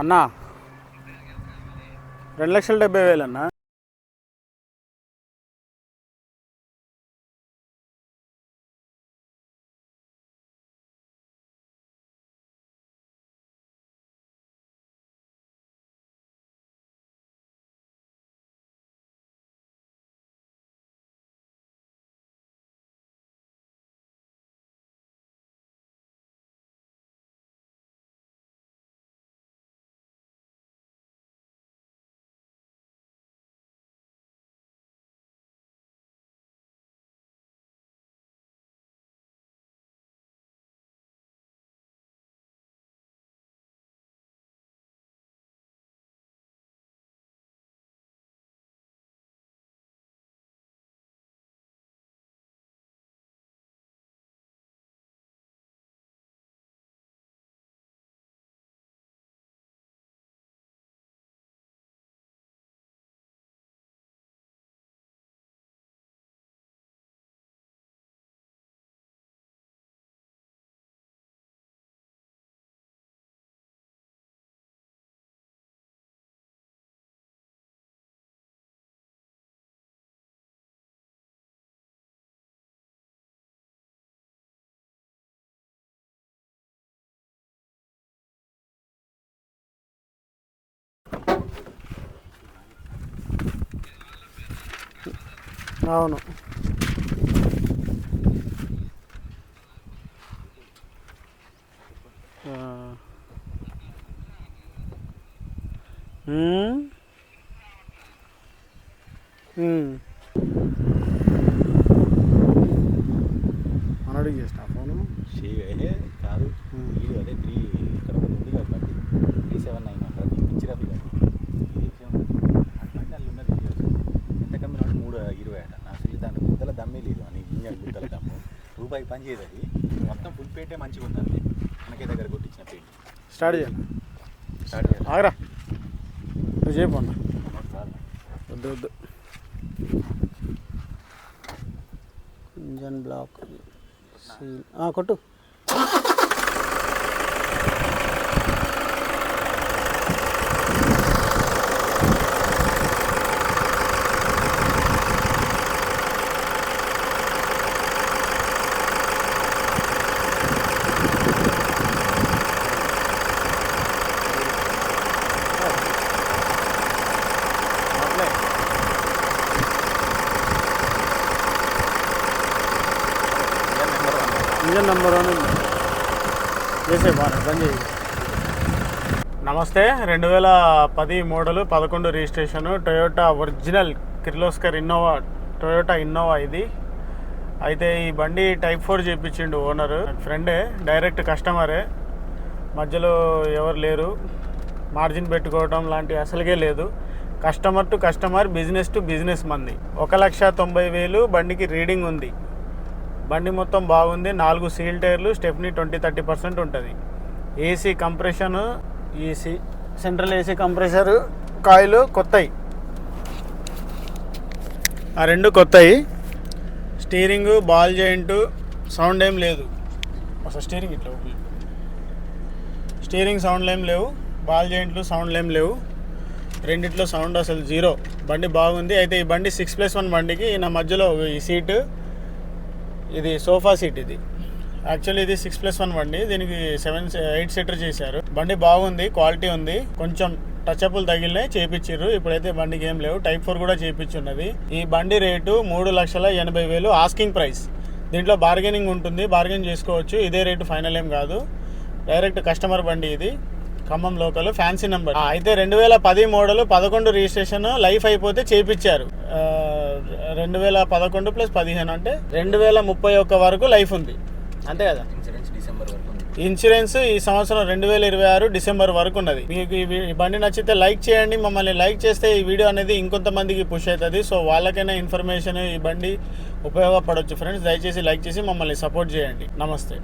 అన్నా 2,70,000 అన్నా. అవును. మనడికి చేసిన ఫోను కాదు వీడియో అదే 3 ఇక్కడ ఉంది కదా బండి 379 అక్కడ పిచ్చిరపి బండి అల్లు ఉన్నది ఎంత కమ్మి 320 అట. నా అసలు దాని గుద్దల దమ్మే లేదు అని ఇంజన్ గుద్దల దమ్ము రూపాయి పని చేయదు. అది మొత్తం ఫుల్ పేటే మంచిగా ఉందండి. మనకే దగ్గర కొట్టించిన పెయింట్ స్టార్ట్ చేయాలి. ఆగరా నువ్వు చేయకుండా వద్దు వద్దు. ఇంజన్ బ్లాక్ కొట్టు. ఇంజన్ నెంబర్ 1 చేసే బాగా బంద్ చేయి. నమస్తే. 2010 model 11 registration Toyota original Kirloskar Toyota Innova ఇది. అయితే ఈ బండి టైప్ 4 చేయించిండు ఓనరు, ఫ్రెండే, డైరెక్ట్ కస్టమరే, మధ్యలో ఎవరు లేరు, మార్జిన్ పెట్టుకోవడం లాంటివి అసలుగే లేదు. Customer to customer, business to business మంది. 1,90,000 బండికి రీడింగ్ ఉంది. బండి మొత్తం బాగుంది. 4 సీల్ టైర్లు, స్టెప్నీ 20-30% ఉంటుంది. AC compression, AC central AC compressor coil కొత్తవి, ఆ 2 కొత్తవి. స్టీరింగు, బాల్ జాయింట్, సౌండ్ ఏం లేదు. అసలు స్టీరింగ్ ఇట్లా స్టీరింగ్ సౌండ్లు ఏం లేవు, బాల్ జాయింట్లు సౌండ్లు ఏం లేవు, రెండిట్లో సౌండ్ అసలు జీరో. బండి బాగుంది. అయితే ఈ బండి 6+1 బండికి నా మధ్యలో ఈ సీటు, ఇది సోఫా సీట్. ఇది యాక్చువల్లీ ఇది 6+1 బండి, దీనికి 8 సీటర్ చేశారు. బండి బాగుంది, క్వాలిటీ ఉంది. కొంచెం టచ్అప్లు తగిలినాయి, చేయించారు. ఇప్పుడైతే బండికి ఏం లేవు. టైప్ 4 కూడా చేయించున్నది. ఈ బండి రేటు 3,80,000 ఆస్కింగ్ ప్రైస్. దీంట్లో బార్గెనింగ్ ఉంటుంది, బార్గెన్ చేసుకోవచ్చు. ఇదే రేటు ఫైనల్ ఏం కాదు. డైరెక్ట్ కస్టమర్ బండి ఇది, ఖమ్మం లోకల్, ఫ్యాన్సీ నెంబర్. అయితే 2010 మోడల్ 11 రిజిస్ట్రేషన్, లైఫ్ అయిపోతే చేయించారు. 2011 + 15 అంటే 2031 వరకు లైఫ్ ఉంది, అంతే కదా. ఇన్సూరెన్స్ ఈ సంవత్సరం 2026 డిసెంబర్ వరకు ఉన్నది. మీకు ఈ బండి నచ్చితే లైక్ చేయండి. మమ్మల్ని లైక్ చేస్తే ఈ వీడియో అనేది ఇంకొంతమందికి పుష్ అవుతుంది. సో వాళ్ళకైనా ఇన్ఫర్మేషన్ ఈ బండి ఉపయోగపడవచ్చు ఫ్రెండ్స్. దయచేసి లైక్ చేసి మమ్మల్ని సపోర్ట్ చేయండి. నమస్తే.